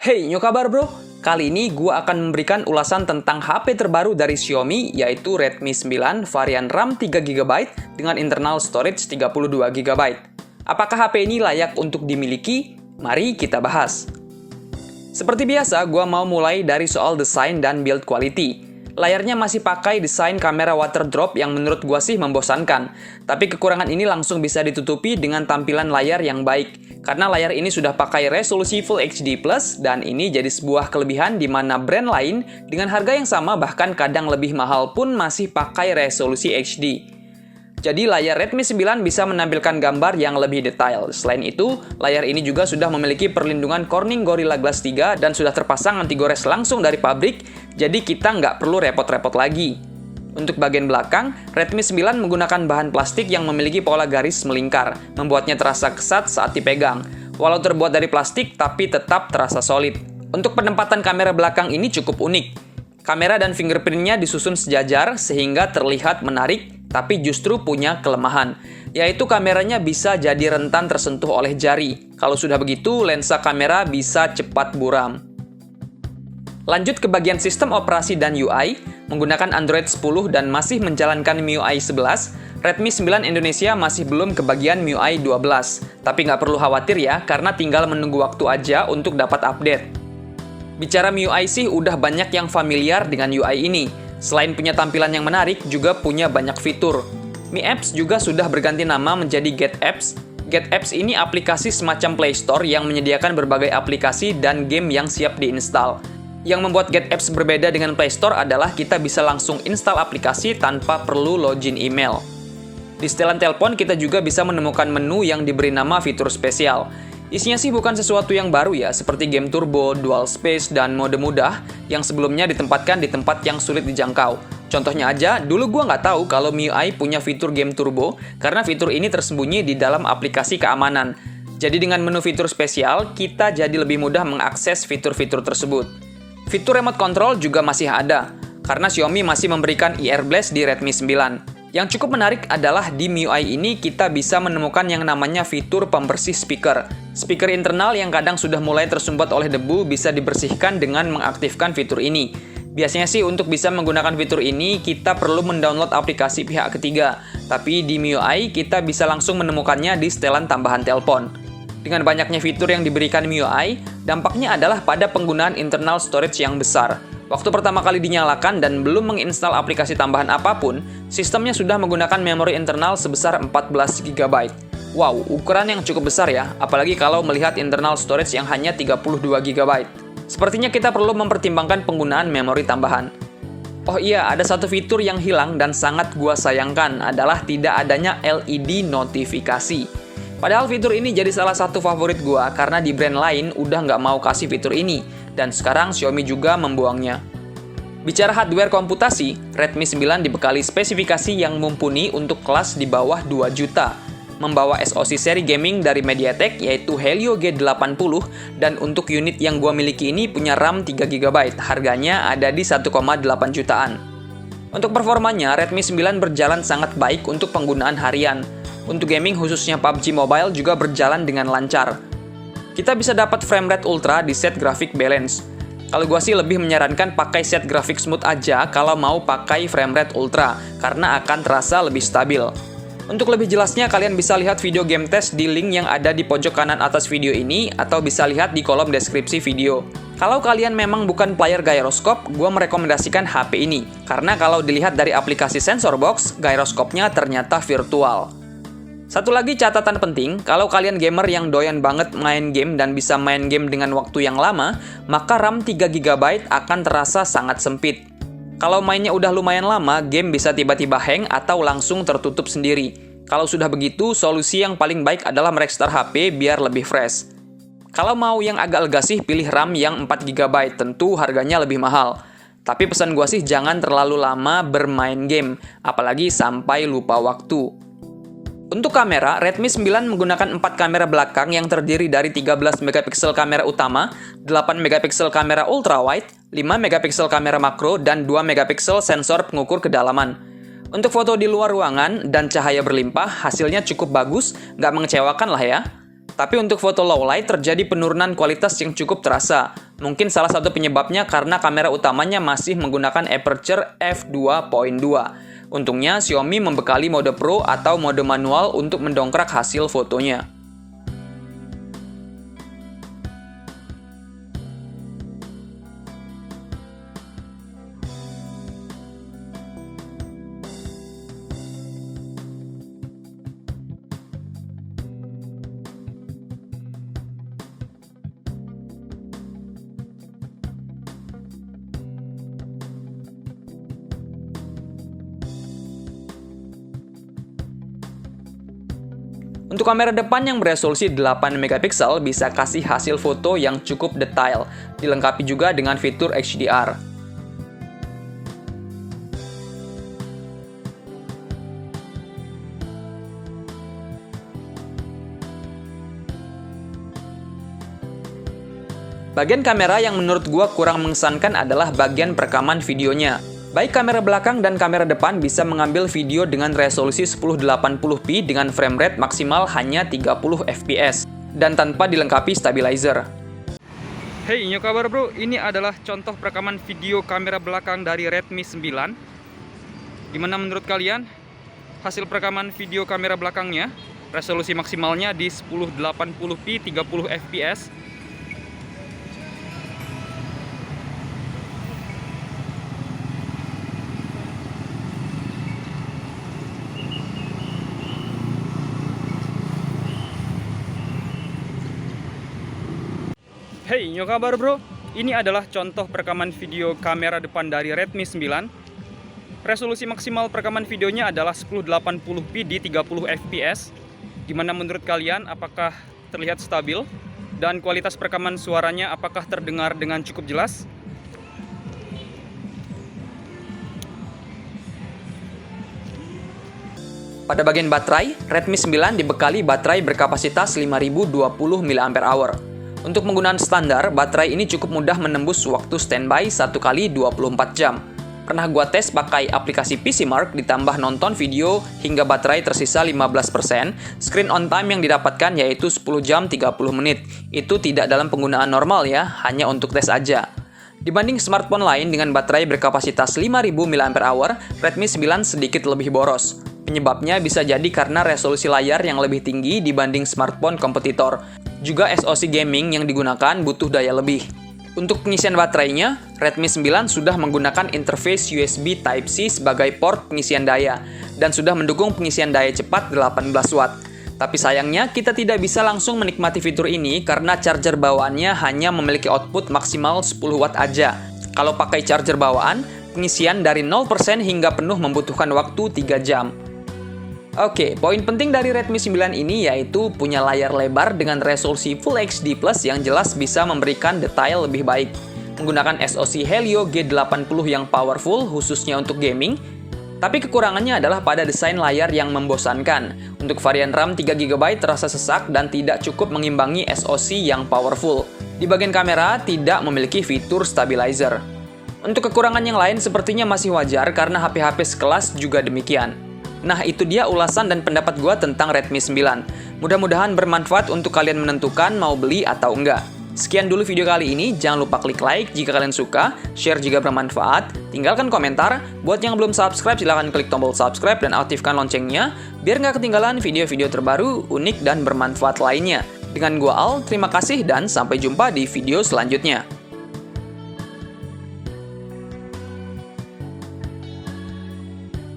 Hey, nyo kabar bro? Kali ini gue akan memberikan ulasan tentang HP terbaru dari Xiaomi, yaitu Redmi 9 varian RAM 3GB dengan internal storage 32GB. Apakah HP ini layak untuk dimiliki? Mari kita bahas. Seperti biasa, gue mau mulai dari soal desain dan build quality. Layarnya masih pakai desain kamera water drop yang menurut gua sih membosankan. Tapi kekurangan ini langsung bisa ditutupi dengan tampilan layar yang baik. Karena layar ini sudah pakai resolusi Full HD+, dan ini jadi sebuah kelebihan di mana brand lain dengan harga yang sama bahkan kadang lebih mahal pun masih pakai resolusi HD. Jadi layar Redmi 9 bisa menampilkan gambar yang lebih detail. Selain itu, layar ini juga sudah memiliki perlindungan Corning Gorilla Glass 3 dan sudah terpasang anti gores langsung dari pabrik, jadi kita nggak perlu repot-repot lagi. Untuk bagian belakang, Redmi 9 menggunakan bahan plastik yang memiliki pola garis melingkar, membuatnya terasa kesat saat dipegang. Walau terbuat dari plastik, tapi tetap terasa solid. Untuk penempatan kamera belakang ini cukup unik. Kamera dan fingerprint-nya disusun sejajar sehingga terlihat menarik, tapi justru punya kelemahan, yaitu kameranya bisa jadi rentan tersentuh oleh jari. Kalau sudah begitu, lensa kamera bisa cepat buram. Lanjut ke bagian sistem operasi dan UI, menggunakan Android 10 dan masih menjalankan MIUI 11, Redmi 9 Indonesia masih belum ke bagian MIUI 12. Tapi nggak perlu khawatir ya, karena tinggal menunggu waktu aja untuk dapat update. Bicara MIUI sih, udah banyak yang familiar dengan UI ini. Selain punya tampilan yang menarik, juga punya banyak fitur. Mi Apps juga sudah berganti nama menjadi Get Apps. Get Apps ini aplikasi semacam Play Store yang menyediakan berbagai aplikasi dan game yang siap diinstal. Yang membuat Get Apps berbeda dengan Play Store adalah kita bisa langsung install aplikasi tanpa perlu login email. Di setelan telepon, kita juga bisa menemukan menu yang diberi nama fitur spesial. Isinya sih bukan sesuatu yang baru ya, seperti game turbo, dual space, dan mode mudah yang sebelumnya ditempatkan di tempat yang sulit dijangkau. Contohnya aja, dulu gua nggak tahu kalau MIUI punya fitur game turbo karena fitur ini tersembunyi di dalam aplikasi keamanan. Jadi dengan menu fitur spesial, kita jadi lebih mudah mengakses fitur-fitur tersebut. Fitur remote control juga masih ada, karena Xiaomi masih memberikan IR Blast di Redmi 9. Yang cukup menarik adalah di MIUI ini kita bisa menemukan yang namanya fitur pembersih speaker. Speaker internal yang kadang sudah mulai tersumbat oleh debu bisa dibersihkan dengan mengaktifkan fitur ini. Biasanya sih untuk bisa menggunakan fitur ini kita perlu mendownload aplikasi pihak ketiga. Tapi di MIUI kita bisa langsung menemukannya di setelan tambahan telepon. Dengan banyaknya fitur yang diberikan MIUI, dampaknya adalah pada penggunaan internal storage yang besar. Waktu pertama kali dinyalakan dan belum menginstal aplikasi tambahan apapun, sistemnya sudah menggunakan memori internal sebesar 14GB. Wow, ukuran yang cukup besar ya, apalagi kalau melihat internal storage yang hanya 32GB. Sepertinya kita perlu mempertimbangkan penggunaan memori tambahan. Oh iya, ada satu fitur yang hilang dan sangat gua sayangkan adalah tidak adanya LED notifikasi. Padahal fitur ini jadi salah satu favorit gua karena di brand lain udah nggak mau kasih fitur ini. Dan sekarang Xiaomi juga membuangnya. Bicara hardware komputasi, Redmi 9 dibekali spesifikasi yang mumpuni untuk kelas di bawah 2 juta. Membawa SoC seri gaming dari MediaTek yaitu Helio G80 dan untuk unit yang gua miliki ini punya RAM 3GB. Harganya ada di 1,8 jutaan. Untuk performanya, Redmi 9 berjalan sangat baik untuk penggunaan harian. Untuk gaming khususnya PUBG Mobile juga berjalan dengan lancar. Kita bisa dapat frame rate ultra di set grafik balance. Kalau gua sih lebih menyarankan pakai set grafik smooth aja kalau mau pakai frame rate ultra, karena akan terasa lebih stabil. Untuk lebih jelasnya, kalian bisa lihat video game test di link yang ada di pojok kanan atas video ini, atau bisa lihat di kolom deskripsi video. Kalau kalian memang bukan player gyroscope, gua merekomendasikan HP ini, karena kalau dilihat dari aplikasi sensor box, gyroscope-nya ternyata virtual. Satu lagi catatan penting, kalau kalian gamer yang doyan banget main game dan bisa main game dengan waktu yang lama, maka RAM 3GB akan terasa sangat sempit. Kalau mainnya udah lumayan lama, game bisa tiba-tiba hang atau langsung tertutup sendiri. Kalau sudah begitu, solusi yang paling baik adalah merestart HP biar lebih fresh. Kalau mau yang agak lega sih, pilih RAM yang 4GB, tentu harganya lebih mahal. Tapi pesan gua sih jangan terlalu lama bermain game, apalagi sampai lupa waktu. Untuk kamera, Redmi 9 menggunakan 4 kamera belakang yang terdiri dari 13MP kamera utama, 8MP kamera ultrawide, 5MP kamera makro, dan 2MP sensor pengukur kedalaman. Untuk foto di luar ruangan dan cahaya berlimpah, hasilnya cukup bagus, nggak mengecewakan lah ya. Tapi untuk foto low light terjadi penurunan kualitas yang cukup terasa. Mungkin salah satu penyebabnya karena kamera utamanya masih menggunakan aperture f2.2. Untungnya Xiaomi membekali mode Pro atau mode manual untuk mendongkrak hasil fotonya. Untuk kamera depan yang beresolusi 8 megapiksel bisa kasih hasil foto yang cukup detail, dilengkapi juga dengan fitur HDR. Bagian kamera yang menurut gua kurang mengesankan adalah bagian perekaman videonya. Baik kamera belakang dan kamera depan bisa mengambil video dengan resolusi 1080p dengan frame rate maksimal hanya 30 fps dan tanpa dilengkapi stabilizer. Hey, nyo kabar bro, ini adalah contoh perekaman video kamera belakang dari Redmi 9. Gimana menurut kalian hasil perekaman video kamera belakangnya? Resolusi maksimalnya di 1080p 30 fps. Hey, nyo kabar bro, ini adalah contoh perekaman video kamera depan dari Redmi 9. Resolusi maksimal perekaman videonya adalah 1080p di 30 fps. Gimana menurut kalian, apakah terlihat stabil? Dan kualitas perekaman suaranya apakah terdengar dengan cukup jelas? Pada bagian baterai, Redmi 9 dibekali baterai berkapasitas 5020 mAh. Untuk penggunaan standar, baterai ini cukup mudah menembus waktu standby 1 kali 24 jam. Pernah gua tes pakai aplikasi PCMark ditambah nonton video hingga baterai tersisa 15%, screen on time yang didapatkan yaitu 10 jam 30 menit. Itu tidak dalam penggunaan normal ya, hanya untuk tes aja. Dibanding smartphone lain dengan baterai berkapasitas 5000 mAh, Redmi 9 sedikit lebih boros. Penyebabnya bisa jadi karena resolusi layar yang lebih tinggi dibanding smartphone kompetitor. Juga SoC gaming yang digunakan butuh daya lebih. Untuk pengisian baterainya, Redmi 9 sudah menggunakan interface USB Type-C sebagai port pengisian daya dan sudah mendukung pengisian daya cepat 18 Watt. Tapi sayangnya kita tidak bisa langsung menikmati fitur ini karena charger bawaannya hanya memiliki output maksimal 10 Watt aja. Kalau pakai charger bawaan, pengisian dari 0% hingga penuh membutuhkan waktu 3 jam. Oke, poin penting dari Redmi 9 ini yaitu punya layar lebar dengan resolusi Full HD Plus yang jelas bisa memberikan detail lebih baik. Menggunakan SoC Helio G80 yang powerful khususnya untuk gaming. Tapi kekurangannya adalah pada desain layar yang membosankan. Untuk varian RAM 3GB terasa sesak dan tidak cukup mengimbangi SoC yang powerful. Di bagian kamera tidak memiliki fitur stabilizer. Untuk kekurangan yang lain sepertinya masih wajar karena HP-HP sekelas juga demikian. Nah, itu dia ulasan dan pendapat gue tentang Redmi 9. Mudah-mudahan bermanfaat untuk kalian menentukan mau beli atau enggak. Sekian dulu video kali ini, jangan lupa klik like jika kalian suka, share jika bermanfaat, tinggalkan komentar. Buat yang belum subscribe, silahkan klik tombol subscribe dan aktifkan loncengnya, biar nggak ketinggalan video-video terbaru, unik, dan bermanfaat lainnya. Dengan gue Al, terima kasih dan sampai jumpa di video selanjutnya.